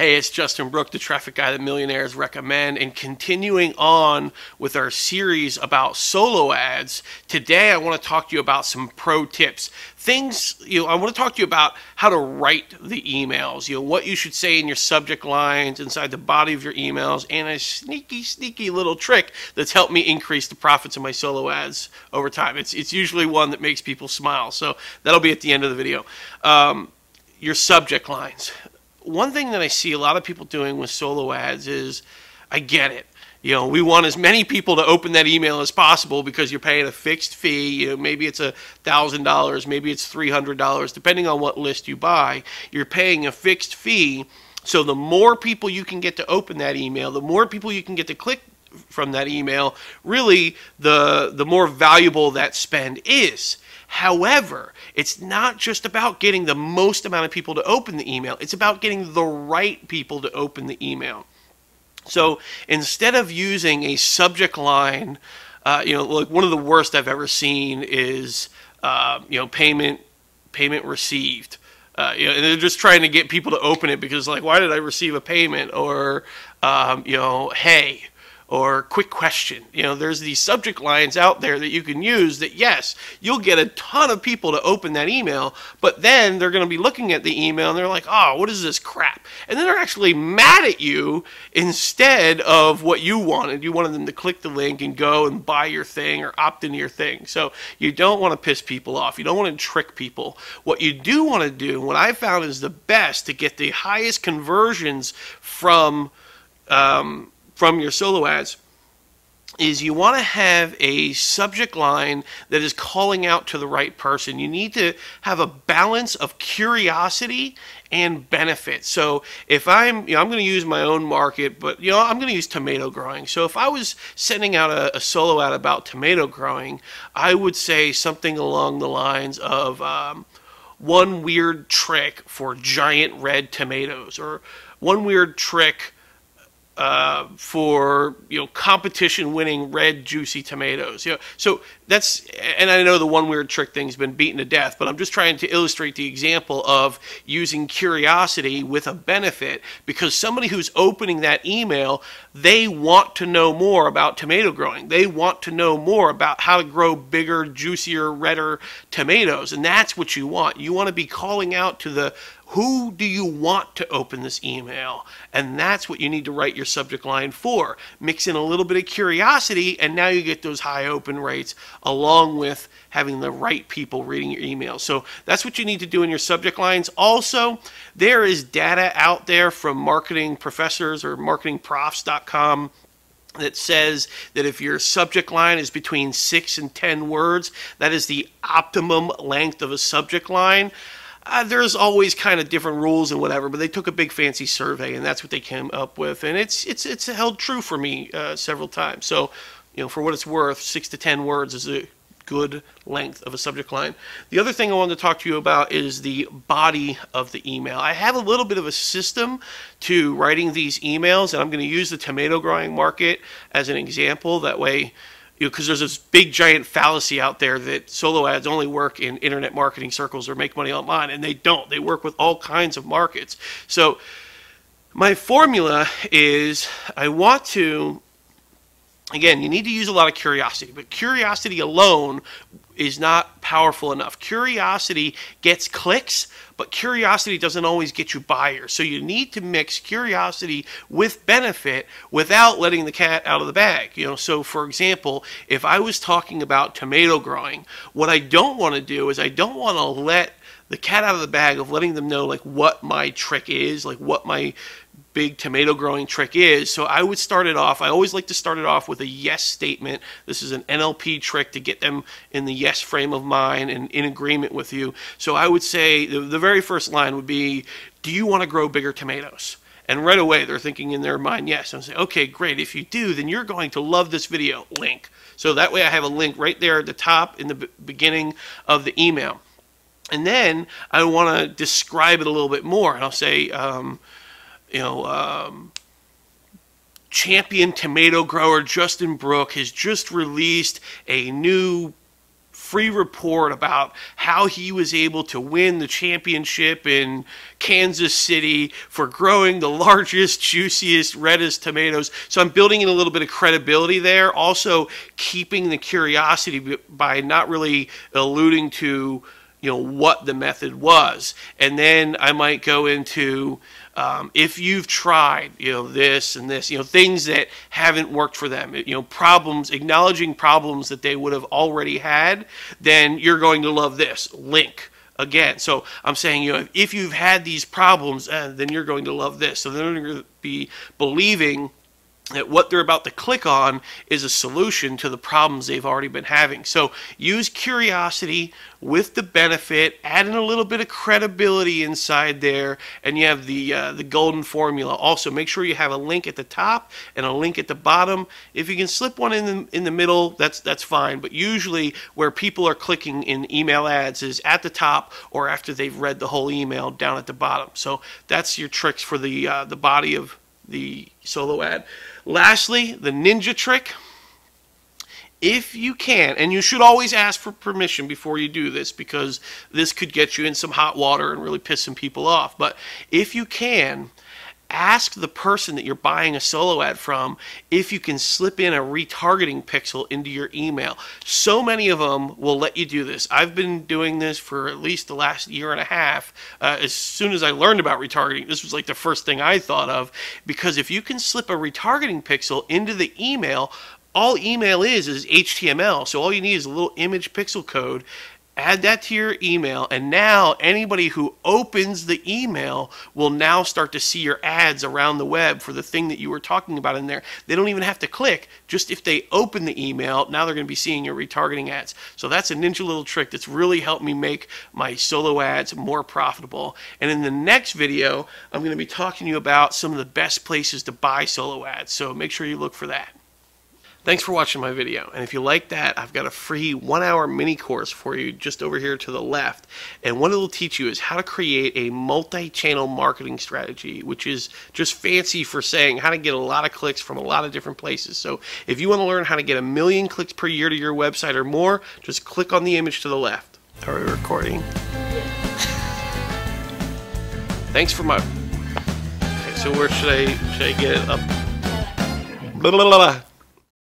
Hey, it's Justin Brooke, the traffic guy that millionaires recommend, and continuing on with our series about solo ads. Today, I want to talk to you about some pro tips. Things, I want to talk to you about how to write the emails, what you should say in your subject lines, inside the body of your emails, and a sneaky little trick that's helped me increase the profits of my solo ads over time. It's usually one that makes people smile, so that'll be at the end of the video. Your subject lines. One thing that I see a lot of people doing with solo ads is, I get it. We want as many people to open that email as possible because you're paying a fixed fee. Maybe it's $1,000, maybe it's $300, depending on what list you buy. You're paying a fixed fee, so the more people you can get to open that email, the more people you can get to click from that email, really the more valuable that spend is. However, it's not just about getting the most amount of people to open the email. It's about getting the right people to open the email. So instead of using a subject line, like one of the worst I've ever seen is, payment received. And they're just trying to get people to open it because, like, why did I receive a payment? Or, hey. Or quick question. There's these subject lines out there that you can use that, yes, you'll get a ton of people to open that email, but then they're going to be looking at the email and they're like, oh, what is this crap? And then they're actually mad at you instead of what you wanted. You wanted them to click the link and go and buy your thing or opt into your thing. So you don't want to piss people off. You don't want to trick people. What you do want to do, what I found is the best to get the highest conversions from your solo ads, is you want to have a subject line that is calling out to the right person. You need to have a balance of curiosity and benefit. So if I'm going to use my own market, but I'm going to use tomato growing. So if I was sending out a solo ad about tomato growing, I would say something along the lines of one weird trick for giant red tomatoes, or one weird trick for competition winning red juicy tomatoes. So that's, and I know the one weird trick thing's been beaten to death, but I'm just trying to illustrate the example of using curiosity with a benefit, because somebody who's opening that email, they want to know more about tomato growing. They want to know more about how to grow bigger, juicier, redder tomatoes, and that's what you want. You want to be calling out to the who do you want to open this email? And that's what you need to write your subject line for. Mix in a little bit of curiosity, and now you get those high open rates along with having the right people reading your email. So that's what you need to do in your subject lines. Also, there is data out there from marketing professors or marketingprofs.com that says that if your subject line is between 6 and 10 words, that is the optimum length of a subject line. There's always kind of different rules and whatever, but they took a big fancy survey and that's what they came up with, and it's held true for me several times. So, for what it's worth, 6 to 10 words is a good length of a subject line. The other thing I wanted to talk to you about is the body of the email. I have a little bit of a system to writing these emails, and I'm going to use the tomato growing market as an example. That way, because there's this big giant fallacy out there that solo ads only work in internet marketing circles or make money online, and they don't. They work with all kinds of markets. So my formula is, I want to, again, you need to use a lot of curiosity, but curiosity alone is not powerful enough. Curiosity gets clicks, but curiosity doesn't always get you buyers. So you need to mix curiosity with benefit without letting the cat out of the bag. So for example, if I was talking about tomato growing, what I don't want to do is I don't want to let the cat out of the bag of letting them know like what my trick is, like what my big tomato growing trick is. So I would start it off, I always like to start it off with a yes statement. This is an NLP trick to get them in the yes frame of mind and in agreement with you. So I would say the very first line would be, do you want to grow bigger tomatoes? And right away they're thinking in their mind yes. And I say, okay, great. If you do, then you're going to love this video. Link. So that way I have a link right there at the top in the beginning of the email. And then I want to describe it a little bit more. And I'll say, champion tomato grower Justin Brooke has just released a new free report about how he was able to win the championship in Kansas City for growing the largest, juiciest, reddest tomatoes. So I'm building in a little bit of credibility there. Also keeping the curiosity by not really alluding to, you know, what the method was. And then I might go into, if you've tried, you know, this and this, you know, things that haven't worked for them, you know, problems, acknowledging problems that they would have already had, then you're going to love this link. Again, so I'm saying, you know, if you've had these problems, then you're going to love this. So they're going to be believing that what they're about to click on is a solution to the problems they've already been having. So use curiosity with the benefit, add in a little bit of credibility inside there, and you have the golden formula. Also, make sure you have a link at the top and a link at the bottom. If you can slip one in the middle, that's fine. But usually where people are clicking in email ads is at the top or after they've read the whole email down at the bottom. So that's your tricks for the body of the solo ad. Lastly, the ninja trick. If you can, and you should always ask for permission before you do this, because this could get you in some hot water and really piss some people off. But if you can, ask the person that you're buying a solo ad from if you can slip in a retargeting pixel into your email. So many of them will let you do this. I've been doing this for at least the last year and a half. As soon as I learned about retargeting, this was like the first thing I thought of, because if you can slip a retargeting pixel into the email, all email is HTML. So all you need is a little image pixel code. Add that to your email, and now anybody who opens the email will now start to see your ads around the web for the thing that you were talking about in there. They don't even have to click. Just if they open the email, now they're going to be seeing your retargeting ads. So that's a ninja little trick that's really helped me make my solo ads more profitable. And in the next video, I'm going to be talking to you about some of the best places to buy solo ads. So make sure you look for that. Thanks for watching my video, and if you like that, I've got a free 1-hour mini course for you just over here to the left, and what it will teach you is how to create a multi-channel marketing strategy, which is just fancy for saying how to get a lot of clicks from a lot of different places. So if you want to learn how to get 1 million clicks per year to your website or more, just click on the image to the left. Are we recording? Thanks for my... Okay, so where should I get it up? Blah, blah, blah, blah.